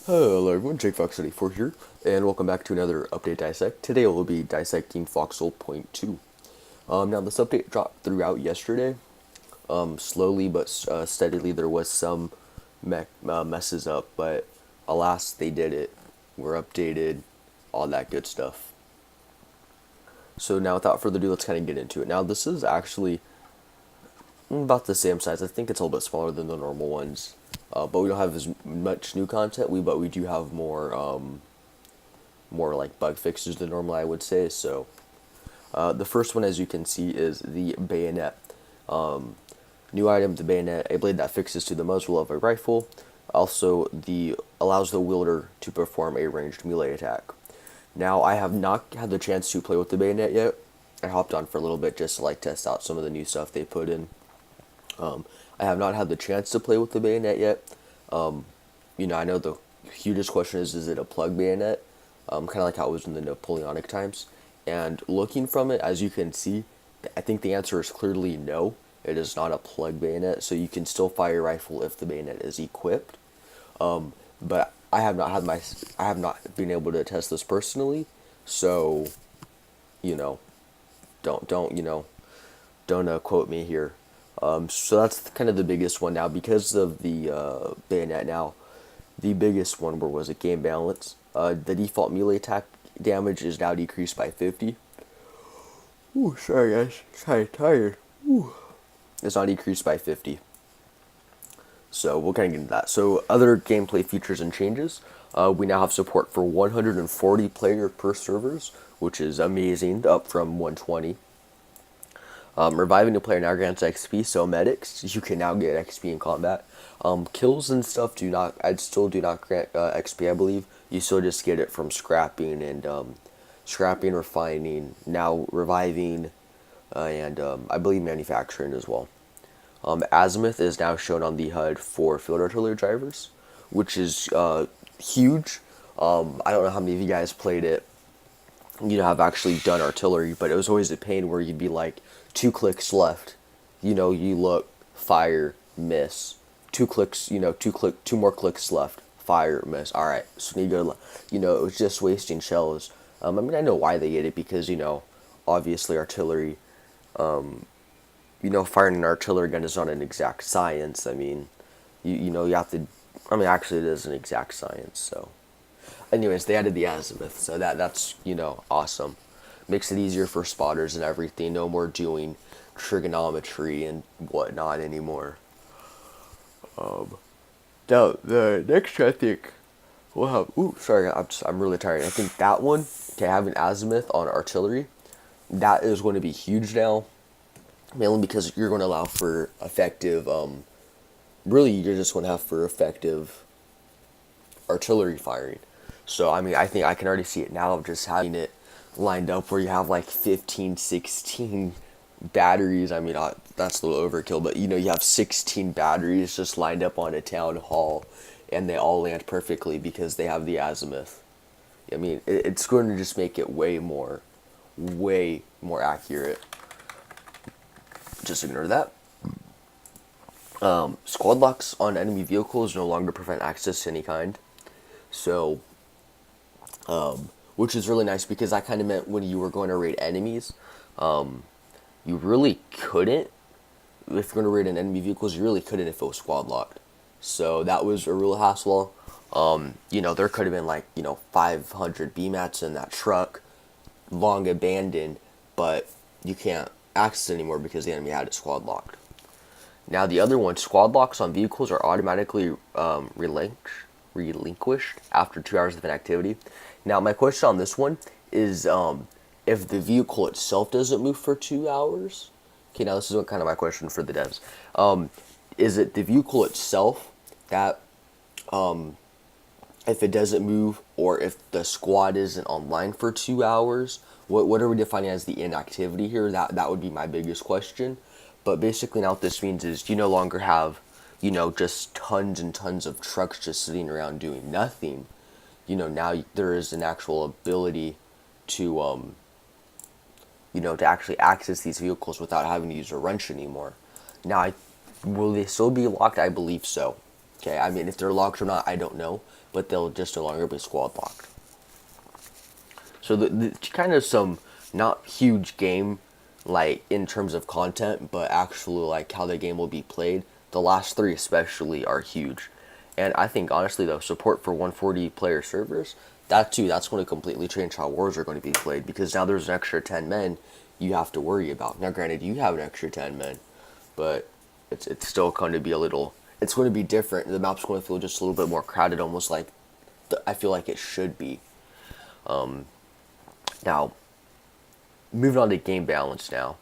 Hello everyone, Jake Fox84 here, and welcome back to another Update Dissect. Today we'll be dissecting Foxhole Point 2. Now this update dropped throughout yesterday. Slowly but steadily there was some messes up, but alas they did it. We're updated, all that good stuff. So now without further ado, let's kind of get into it. Now this is actually about the same size. I think it's a little bit smaller than the normal ones. But we don't have as much new content. But we do have more like bug fixes than normal, I would say. So the first one, as you can see, is the bayonet. New item, the bayonet, a blade that fixes to the muzzle of a rifle. Also, allows the wielder to perform a ranged melee attack. Now, I have not had the chance to play with the bayonet yet. I hopped on for a little bit just to like test out some of the new stuff they put in. I have not had the chance to play with the bayonet yet. I know the hugest question is it a plug bayonet? Kind of like how it was in the Napoleonic times. And looking from it, as you can see, I think the answer is clearly no. It is not a plug bayonet, so you can still fire a rifle if the bayonet is equipped. But I have not been able to test this personally, so don't quote me here. So that's kind of the biggest one now because of the bayonet. Now, the biggest one was a game balance. The default melee attack damage is now decreased by 50. Ooh, sorry guys, kind of tired. Ooh. It's not decreased by 50. So we'll kind of get into that. So other gameplay features and changes. We now have support for 140 player per servers, which is amazing, up from 120. Reviving a player now grants XP, so medics, you can now get XP in combat. Kills and stuff still do not grant XP, I believe. You still just get it from scrapping and refining, now reviving, and I believe manufacturing as well. Azimuth is now shown on the HUD for field artillery drivers, which is huge. I don't know how many of you guys played it, have actually done artillery, but it was always a pain where you'd be like, 2 clicks left, you look, fire, miss, 2 clicks, 2 more clicks left, fire, miss. All right, so you go, it was just wasting shells. I know why they did it, because obviously artillery, firing an artillery gun is not an exact science. I mean, you have to, actually it is an exact science. So anyways, they added the azimuth, so that's awesome. Makes it easier for spotters and everything. No more doing trigonometry and whatnot anymore. Now the next, I think we'll have. Ooh, sorry, I'm really tired. I think that one, to have an azimuth on artillery, that is going to be huge now. Mainly because you're going to allow for effective. Really, you're just going to have for effective artillery firing. So I think I can already see it now of just having it lined up where you have like 15, 16 batteries. That's a little overkill, but you have 16 batteries just lined up on a town hall, and they all land perfectly because they have the azimuth. It's going to just make it way more accurate. Just ignore that. Squad locks on enemy vehicles no longer prevent access to any kind. So, which is really nice, because that kind of meant when you were going to raid enemies, you really couldn't. If you're going to raid an enemy vehicles, you really couldn't if it was squad locked. So that was a real hassle. There could have been like 500 BMATs in that truck, long abandoned, but you can't access it anymore because the enemy had it squad locked. Now the other one, squad locks on vehicles are automatically relinquished after 2 hours of inactivity. Now my question on this one is, if the vehicle itself doesn't move for 2 hours. Okay, now this is kind of my question for the devs. Is it the vehicle itself that, if it doesn't move, or if the squad isn't online for 2 hours? What are we defining as the inactivity here? That would be my biggest question. But basically now what this means is you no longer have, just tons and tons of trucks just sitting around doing nothing. Now there is an actual ability to, to actually access these vehicles without having to use a wrench anymore. Now, will they still be locked? I believe so. Okay, if they're locked or not, I don't know. but they'll just no longer be squad locked. So the kind of some not huge game, like in terms of content, but actually like how the game will be played. The last three especially are huge, and I think honestly though support for 140 player servers, that's going to completely change how wars are going to be played, because now there's an extra 10 men you have to worry about. Now granted you have an extra 10 men, but it's still going to be a little. It's going to be different. The map's going to feel just a little bit more crowded, almost like I feel like it should be. Now, moving on to game balance now.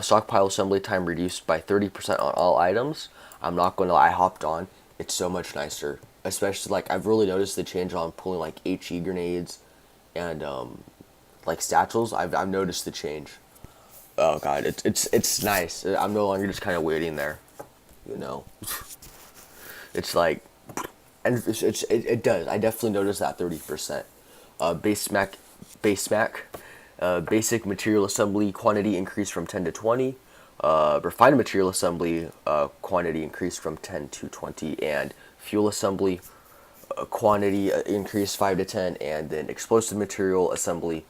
Stockpile assembly time reduced by 30% on all items. I'm not going to lie, I hopped on. It's so much nicer. Especially, like, I've really noticed the change on pulling, like, HE grenades and, like, satchels. I've noticed the change. Oh, God, it's nice. I'm no longer just kind of waiting there, you know. It's like, and it does. I definitely noticed that 30%. Base smack, basic material assembly quantity increased from 10 to 20. Refined material assembly quantity increased from 10 to 20, and fuel assembly quantity increased 5 to 10, and then explosive material assembly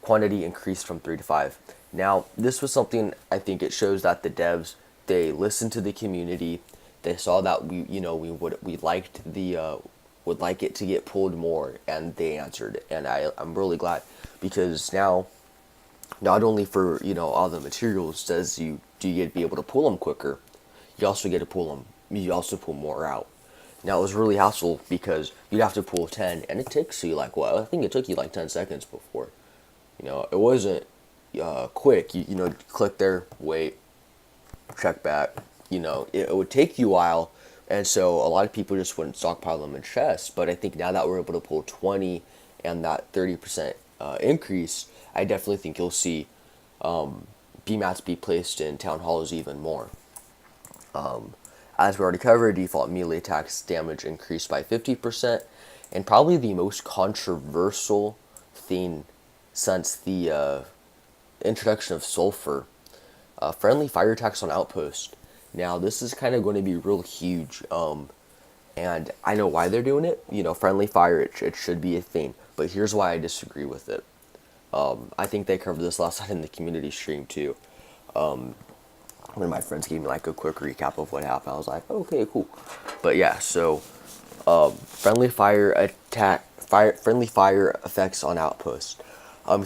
quantity increased from 3 to 5. Now, this was something I think it shows that the devs, they listened to the community. They saw that we liked the would like it to get pulled more, and they answered. And I'm really glad, because now not only for all the materials do you get to be able to pull them quicker, you also get to pull them. You also pull more out. Now it was really hassle because you'd have to pull 10, and it takes you like I think it took you like 10 seconds before. It wasn't quick. You click there, wait, check back. It would take you a while, and so a lot of people just wouldn't stockpile them in chests. But I think now that we're able to pull 20 and that 30% increase, I definitely think you'll see BMATs be placed in town halls even more. As we already covered, default melee attacks damage increased by 50%, and probably the most controversial thing since the introduction of sulfur, friendly fire attacks on outpost. Now this is kind of going to be real huge, and I know why they're doing it. Friendly fire, it should be a thing, but here's why I disagree with it. I think they covered this last night in the community stream too. One of my friends gave me like a quick recap of what happened. I was like, okay, cool. But yeah, so friendly fire effects on outpost.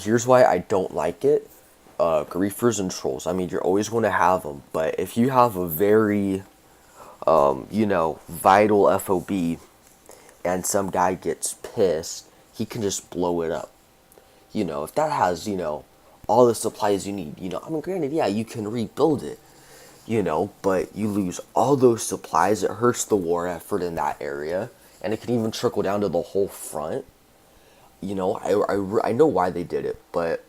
Here's why I don't like it. Griefers and trolls. I mean, you're always going to have them, but if you have a very, vital FOB, and some guy gets pissed, he can just blow it up. If that has, all the supplies you need, I mean, granted, yeah, you can rebuild it, but you lose all those supplies. It hurts the war effort in that area, and it can even trickle down to the whole front. I know why they did it, but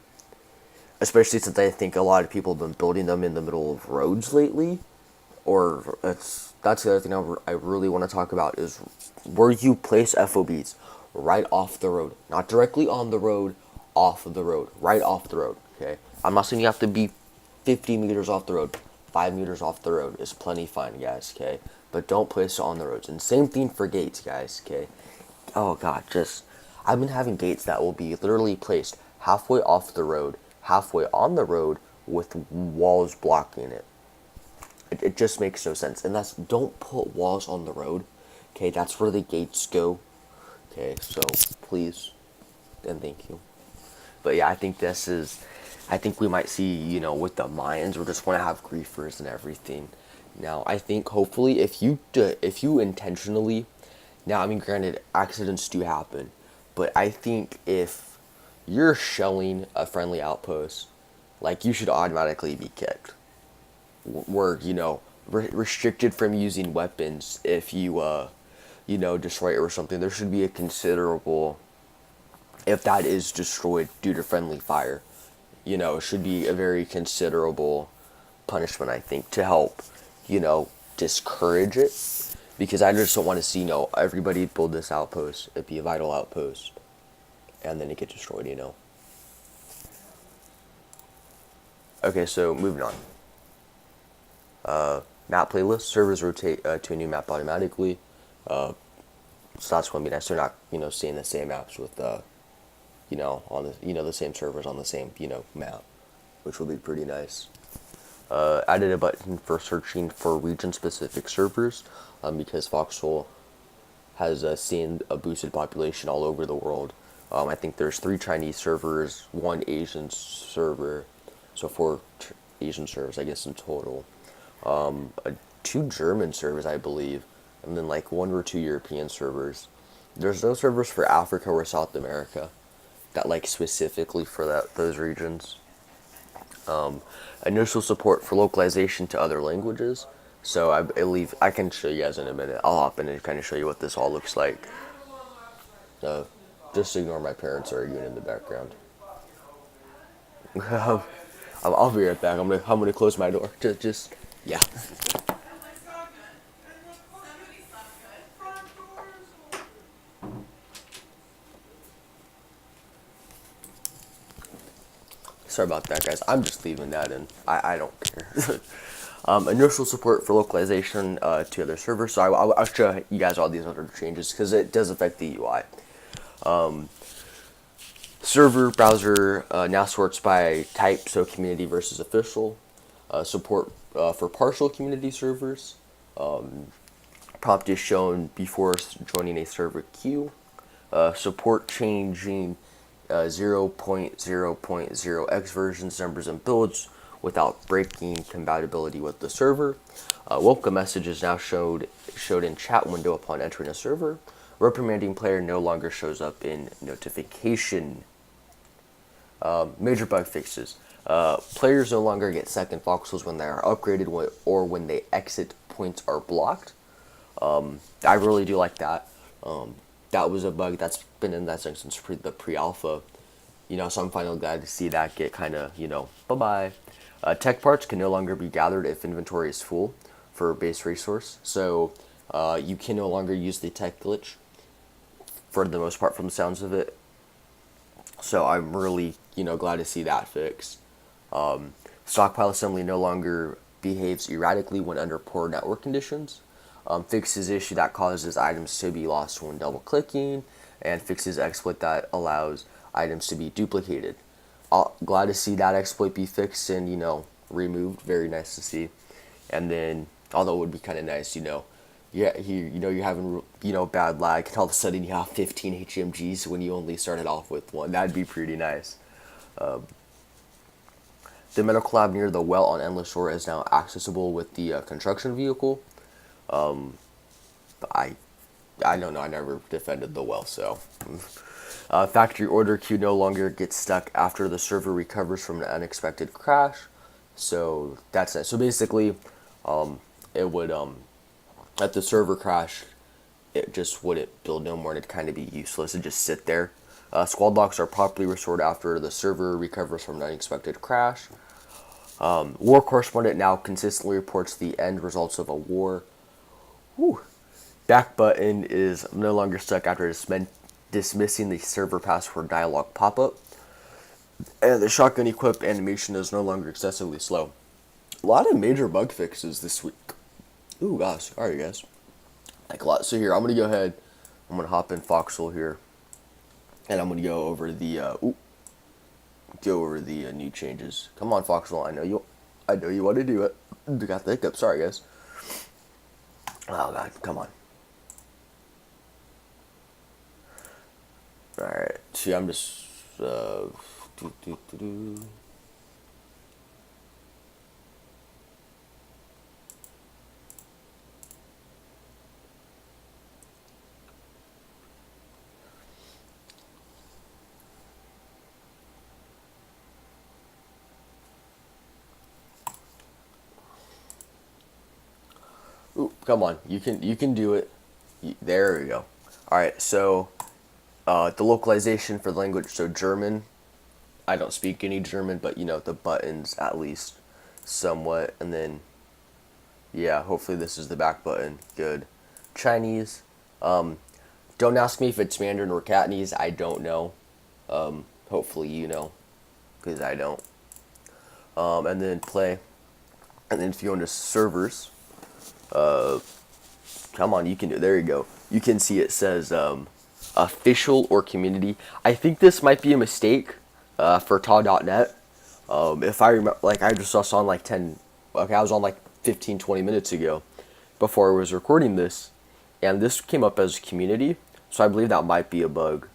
especially since I think a lot of people have been building them in the middle of roads lately, or that's the other thing I really want to talk about is where you place FOBs right off the road, not directly on the road, off of the road, right off the road. Okay, I'm not saying you have to be 50 meters off the road. 5 meters off the road is plenty fine, guys. Okay, but don't place it on the roads. And same thing for gates, guys. Okay. Oh God, I've been having gates that will be literally placed halfway off the road, halfway on the road, with walls blocking it. It just makes no sense. And don't put walls on the road. Okay, that's where the gates go. Okay, so please and thank you. But yeah, I think we might see, with the mines, we're just going to have griefers and everything. Now, I think hopefully if you intentionally, now I mean granted accidents do happen, but I think if you're shelling a friendly outpost, like, you should automatically be kicked. We're, restricted from using weapons if you, destroy it or something. There should be a considerable, if that is destroyed due to friendly fire, it should be a very considerable punishment, I think, to help, discourage it. Because I just don't want to see, everybody build this outpost, it'd be a vital outpost, and then it gets destroyed, Okay, so moving on. Map playlist. Servers rotate to a new map automatically. So that's going to be nice. They're not, seeing the same apps with, on the, the same servers on the same, map, which will be pretty nice. Added a button for searching for region-specific servers, because Foxhole has seen a boosted population all over the world. I think there's 3 Chinese servers, 1 Asian server, so 4 Asian servers, I guess, in total. 2 German servers, I believe, and then like 1 or 2 European servers. There's no servers for Africa or South America that like specifically for those regions. Initial support for localization to other languages. So I believe I can show you guys in a minute. I'll hop in and kind of show you what this all looks like. Just ignore my parents arguing in the background. I'll be right back. I'm gonna close my door. Just yeah. Sorry about that, guys. I'm just leaving that in. I don't care. Initial support for localization to other servers. So I'll show you guys all these other changes because it does affect the UI. Server browser now sorts by type, so community versus official. Support for partial community servers. Prompt is shown before joining a server queue. Support changing 0.0.0x versions, numbers, and builds without breaking compatibility with the server. Welcome message is now showed in chat window upon entering a server. Reprimanding player no longer shows up in notification. Major bug fixes. Players no longer get second foxholes when they are upgraded or when they exit points are blocked. I really do like that. That was a bug that's been in that since the pre-alpha. So I'm finally glad to see that get kind of, bye-bye. Tech parts can no longer be gathered if inventory is full for base resource. So you can no longer use the tech glitch for the most part from the sounds of it. So I'm really, glad to see that fixed. Stockpile assembly no longer behaves erratically when under poor network conditions. Fixes issue that causes items to be lost when double clicking, and fixes exploit that allows items to be duplicated. Glad to see that exploit be fixed and removed. Very nice to see. And then, although it would be kind of nice, you're having bad lag, and all of a sudden you have 15 HMGs when you only started off with 1. That'd be pretty nice. The medical lab near the well on Endless Shore is now accessible with the construction vehicle. I don't know. I never defended the well, so. Factory order queue no longer gets stuck after the server recovers from an unexpected crash. So that's it. So basically, it would at the server crash, it just wouldn't build no more, and it'd kind of be useless and just sit there. Squad locks are properly restored after the server recovers from an unexpected crash. War correspondent now consistently reports the end results of a war. Whew. Back button is no longer stuck after dismissing the server password dialog pop-up. And the shotgun equip animation is no longer excessively slow. A lot of major bug fixes this week. Ooh, gosh. Alright, guys. Like a lot. So here, I'm going to go ahead. I'm going to hop in Foxhole here. And I'm going to go over the, new changes. Come on, Foxhole. I know you want to do it. You got the hiccup. Sorry, guys. Oh, God. Come on. Alright. See, I'm just, Ooh, come on. You can do it. There we go. Alright, so the localization for the language, so German. I don't speak any German, but the buttons at least somewhat. And then, yeah, hopefully this is the back button. Good. Chinese. Don't ask me if it's Mandarin or Cantonese. I don't know. Hopefully you know, because I don't. And then play. And then if you go into servers, come on, you can do it. There you go. you can see it says official or community. I think this might be a mistake for ta.net. If I remember, like I just saw on like 10, okay, I was on like 15, 20 minutes ago before I was recording this, and this came up as community, so I believe that might be a bug.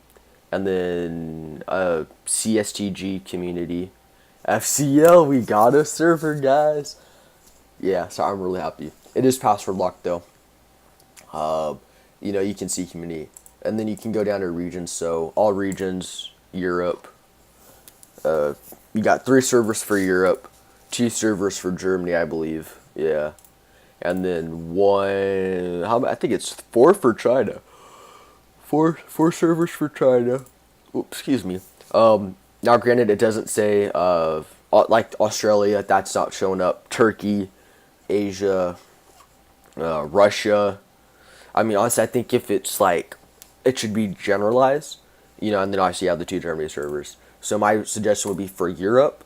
And then CSTG community, FCL, we got a server, guys. Yeah, so I'm really happy. It is password locked though. You know, you can see community, and then you can go down to regions. So all regions, Europe. You got 3 servers for Europe, 2 servers for Germany, I believe. Yeah, and then one. I think it's 4 for China. Four servers for China. Oops, excuse me. Now granted, it doesn't say like Australia. That's not showing up. Turkey, Asia, Russia. I mean, honestly, I think if it's like, it should be generalized, you know, and then obviously you have the 2 Germany servers. So my suggestion would be for Europe,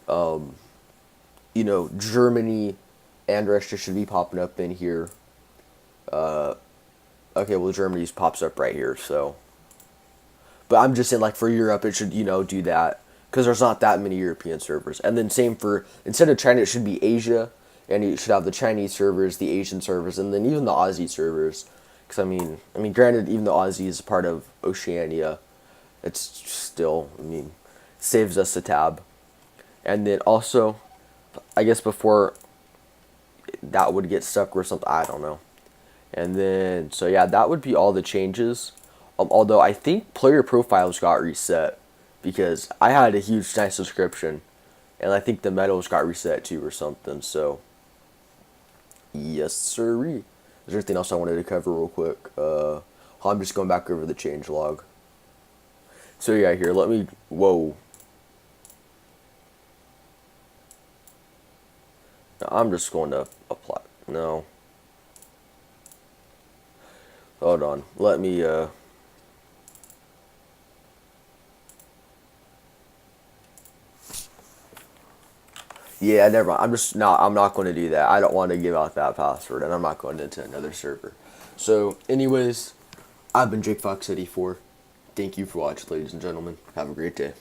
you know, Germany and Russia should be popping up in here. Okay, well, Germany's pops up right here, so. But I'm just saying, like, for Europe, it should, you know, do that. Because there's not that many European servers. And then same for, instead of China, it should be Asia. And you should have the Chinese servers, the Asian servers, and then even the Aussie servers. Because, I mean, granted, even the Aussie is part of Oceania. It's still, I mean, saves us a tab. And then also, I guess before that would get stuck or something, I don't know. And then, so yeah, that would be all the changes. Although I think player profiles got reset because I had a huge nice subscription, and I think the medals got reset too or something. So, yes, sirree. Is there anything else I wanted to cover real quick? I'm just going back over the change log. So yeah, here, let me, whoa. I'm just going to apply, no. Hold on, let me, yeah, never mind. I'm not going to do that. I don't want to give out that password, and I'm not going into another server. So, anyways, I've been Jake Fox 84. Thank you for watching, ladies and gentlemen. Have a great day.